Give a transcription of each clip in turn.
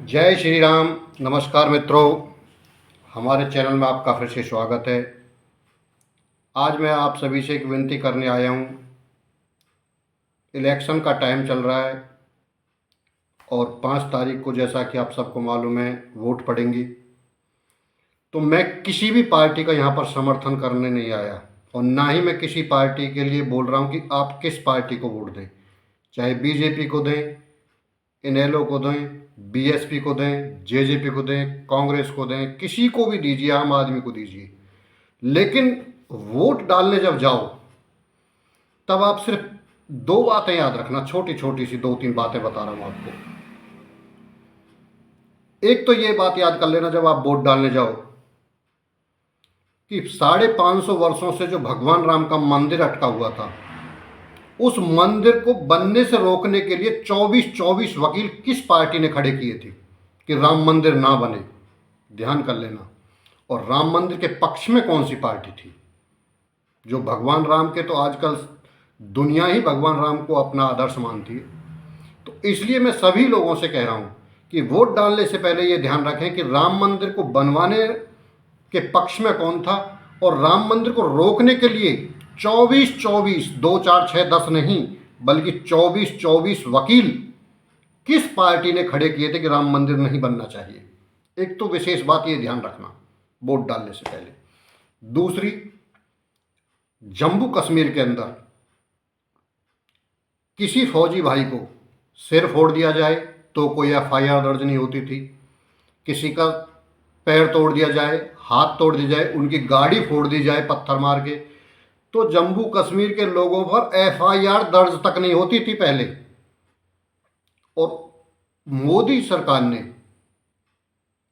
जय श्री राम। नमस्कार मित्रों, हमारे चैनल में आपका फिर से स्वागत है। आज मैं आप सभी से एक विनती करने आया हूँ। इलेक्शन का टाइम चल रहा है और 5 तारीख को, जैसा कि आप सबको मालूम है, वोट पड़ेंगी। तो मैं किसी भी पार्टी का यहाँ पर समर्थन करने नहीं आया और ना ही मैं किसी पार्टी के लिए बोल रहा हूँ कि आप किस पार्टी को वोट दें। चाहे बीजेपी को दें, इनेलो को दें, बीएसपी को दें, जेजेपी को दें, कांग्रेस को दें, किसी को भी दीजिए, आम आदमी को दीजिए। लेकिन वोट डालने जब जाओ तब आप सिर्फ 2 बातें याद रखना, छोटी छोटी सी 2-3 बातें बता रहा हूं आपको। एक तो ये बात याद कर लेना जब आप वोट डालने जाओ कि 550 वर्षों से जो भगवान राम का मंदिर अटका हुआ था, उस मंदिर को बनने से रोकने के लिए 24 वकील किस पार्टी ने खड़े किए थे कि राम मंदिर ना बने। ध्यान कर लेना। और राम मंदिर के पक्ष में कौन सी पार्टी थी? जो भगवान राम के, तो आजकल दुनिया ही भगवान राम को अपना आदर्श मानती है। तो इसलिए मैं सभी लोगों से कह रहा हूं कि वोट डालने से पहले ये ध्यान रखें कि राम मंदिर को बनवाने के पक्ष में कौन था और राम मंदिर को रोकने के लिए 24 2 4 6 10 नहीं, बल्कि 24 वकील किस पार्टी ने खड़े किए थे कि राम मंदिर नहीं बनना चाहिए। एक तो विशेष बात ये ध्यान रखना वोट डालने से पहले। दूसरी, जम्मू कश्मीर के अंदर किसी फौजी भाई को सिर फोड़ दिया जाए तो कोई एफआईआर दर्ज नहीं होती थी। किसी का पैर तोड़ दिया जाए, हाथ तोड़ दिया जाए, उनकी गाड़ी फोड़ दी जाए पत्थर मार के, तो जम्मू कश्मीर के लोगों पर एफआईआर दर्ज तक नहीं होती थी पहले। और मोदी सरकार ने,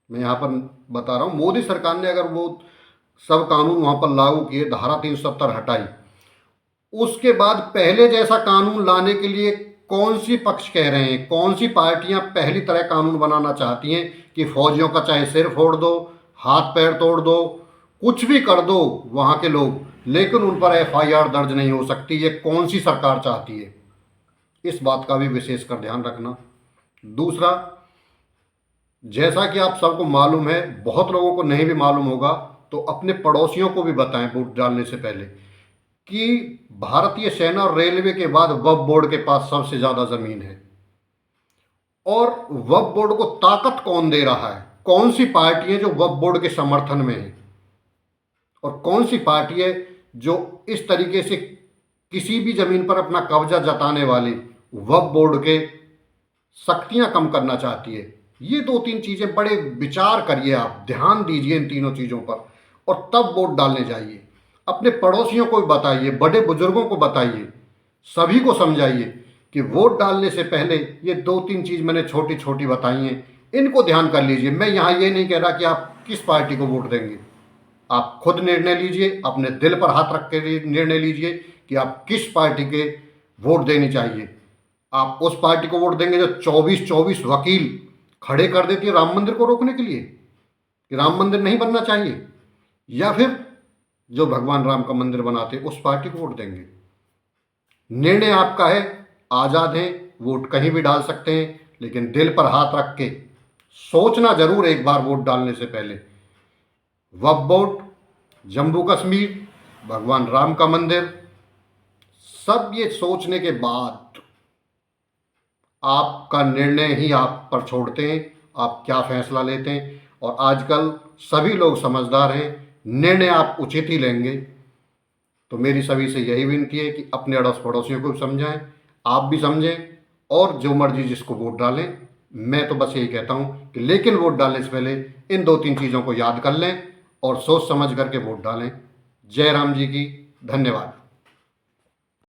मैं यहाँ पर बता रहा हूँ, मोदी सरकार ने अगर वो सब कानून वहाँ पर लागू किए, धारा 370 हटाई, उसके बाद पहले जैसा कानून लाने के लिए कौन सी पक्ष कह रहे हैं, कौन सी पार्टियां पहली तरह कानून बनाना चाहती हैं कि फौजियों का चाहे सिर फोड़ दो, हाथ पैर तोड़ दो, कुछ भी कर दो वहाँ के लोग, लेकिन उन पर एफआईआर दर्ज नहीं हो सकती। ये कौन सी सरकार चाहती है? इस बात का भी विशेष कर ध्यान रखना। दूसरा, जैसा कि आप सबको मालूम है, बहुत लोगों को नहीं भी मालूम होगा, तो अपने पड़ोसियों को भी बताएं वोट डालने से पहले कि भारतीय सेना और रेलवे के बाद वक्फ बोर्ड के पास सबसे ज़्यादा ज़मीन है। और वक्फ बोर्ड को ताकत कौन दे रहा है? कौन सी पार्टी है जो वक्फ बोर्ड के समर्थन में है और कौन सी पार्टी है जो इस तरीके से किसी भी ज़मीन पर अपना कब्जा जताने वाली वक्फ बोर्ड के शक्तियां कम करना चाहती है। ये 2-3 चीज़ें बड़े विचार करिए, आप ध्यान दीजिए इन तीनों चीज़ों पर और तब वोट डालने जाइए। अपने पड़ोसियों को भी बताइए, बड़े बुजुर्गों को बताइए, सभी को समझाइए कि वोट डालने से पहले ये 2-3 चीज़ मैंने छोटी छोटी बताई हैं, इनको ध्यान कर लीजिए। मैं यहाँ ये नहीं कह रहा कि आप किस पार्टी को वोट देंगे, आप खुद निर्णय लीजिए, अपने दिल पर हाथ रख के निर्णय लीजिए कि आप किस पार्टी के वोट देनी चाहिए। आप उस पार्टी को वोट देंगे जो 24 वकील खड़े कर देती है राम मंदिर को रोकने के लिए कि राम मंदिर नहीं बनना चाहिए, या फिर जो भगवान राम का मंदिर बनाते उस पार्टी को वोट देंगे। निर्णय आपका है, आज़ाद हैं, वोट कहीं भी डाल सकते हैं, लेकिन दिल पर हाथ रख के सोचना जरूर एक बार वोट डालने से पहले। वक्फ बोर्ड, जम्मू कश्मीर, भगवान राम का मंदिर, सब ये सोचने के बाद आपका निर्णय ही आप पर छोड़ते हैं, आप क्या फैसला लेते हैं। और आजकल सभी लोग समझदार हैं, निर्णय आप उचित ही लेंगे। तो मेरी सभी से यही विनती है कि अपने अड़ोस पड़ोसियों को भी समझाएं, आप भी समझें और जो मर्जी जिसको वोट डालें। मैं तो बस यही कहता हूं कि लेकिन वोट डालने से पहले इन 2-3 चीज़ों को याद कर लें और सोच समझ करके वोट डालें। जय राम जी की। धन्यवाद।